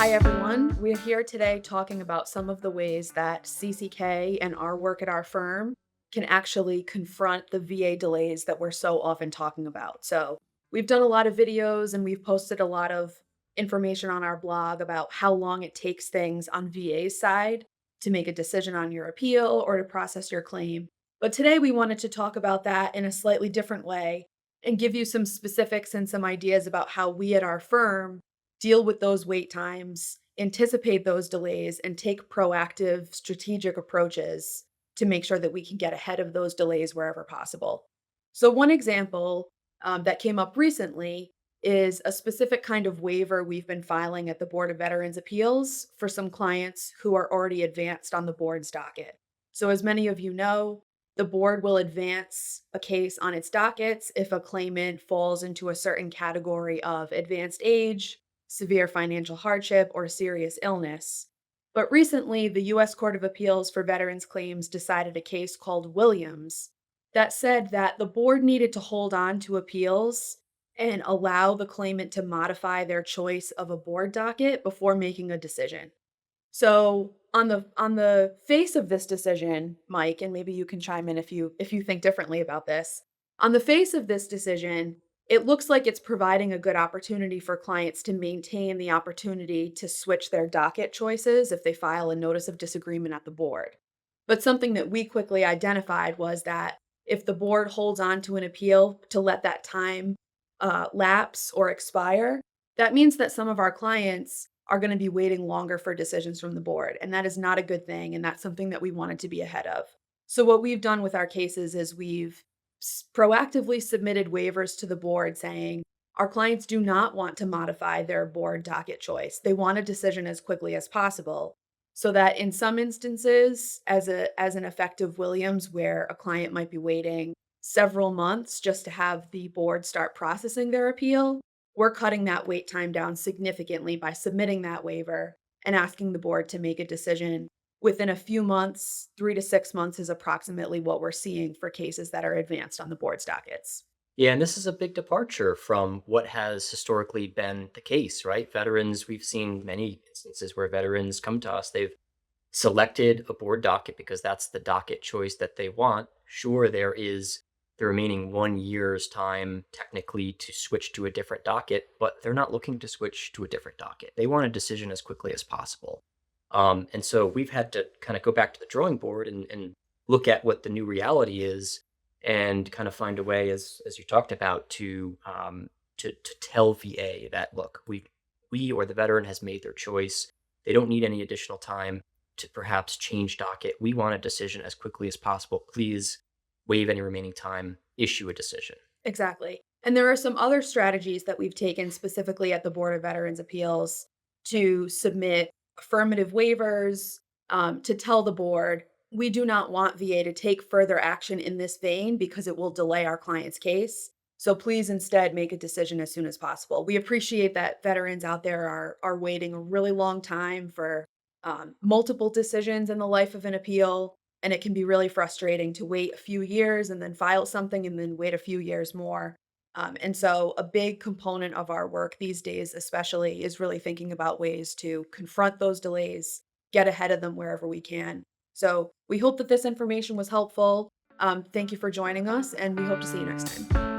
Hi, everyone. We're here today talking about some of the ways that CCK and our work at our firm can actually confront the VA delays that we're so often talking about. So, we've done a lot of videos and we've posted a lot of information on our blog about how long it takes things on VA's side to make a decision on your appeal or to process your claim. But today we wanted to talk about that in a slightly different way and give you some specifics and some ideas about how we at our firm deal with those wait times, anticipate those delays, and take proactive strategic approaches to make sure that we can get ahead of those delays wherever possible. So, one example that came up recently is a specific kind of waiver we've been filing at the Board of Veterans Appeals for some clients who are already advanced on the board's docket. So, as many of you know, the board will advance a case on its dockets if a claimant falls into a certain category of advanced age, severe financial hardship, or serious illness. But recently, the U.S. Court of Appeals for Veterans Claims decided a case called Williams that said that the board needed to hold on to appeals and allow the claimant to modify their choice of a board docket before making a decision. So on the face of this decision, Mike, and maybe you can chime in if you think differently about this. On the face of this decision, it looks like it's providing a good opportunity for clients to maintain the opportunity to switch their docket choices if they file a notice of disagreement at the board. But something that we quickly identified was that if the board holds on to an appeal to let that time lapse or expire, that means that some of our clients are going to be waiting longer for decisions from the board. And that is not a good thing. And that's something that we wanted to be ahead of. So, what we've done with our cases is we've proactively submitted waivers to the board saying our clients do not want to modify their board docket choice. They want a decision as quickly as possible. So that in some instances, as an effective Williams, where a client might be waiting several months just to have the board start processing their appeal, we're cutting that wait time down significantly by submitting that waiver and asking the board to make a decision within a few months. 3 to 6 months is approximately what we're seeing for cases that are advanced on the board's dockets. Yeah, and this is a big departure from what has historically been the case, right? Veterans, we've seen many instances where veterans come to us, they've selected a board docket because that's the docket choice that they want. Sure, there is the remaining 1 year's time technically to switch to a different docket, but they're not looking to switch to a different docket. They want a decision as quickly as possible. And so we've had to kind of go back to the drawing board and look at what the new reality is and kind of find a way, as you talked about, to tell VA that, look, we or the veteran has made their choice. They don't need any additional time to perhaps change docket. We want a decision as quickly as possible. Please waive any remaining time, issue a decision. Exactly. And there are some other strategies that we've taken specifically at the Board of Veterans Appeals to submit affirmative waivers, to tell the board, we do not want VA to take further action in this vein because it will delay our client's case. So please instead make a decision as soon as possible. We appreciate that veterans out there are waiting a really long time for multiple decisions in the life of an appeal. And it can be really frustrating to wait a few years and then file something and then wait a few years more. And so, a big component of our work these days, especially, is really thinking about ways to confront those delays, get ahead of them wherever we can. So, we hope that this information was helpful. Thank you for joining us, and we hope to see you next time.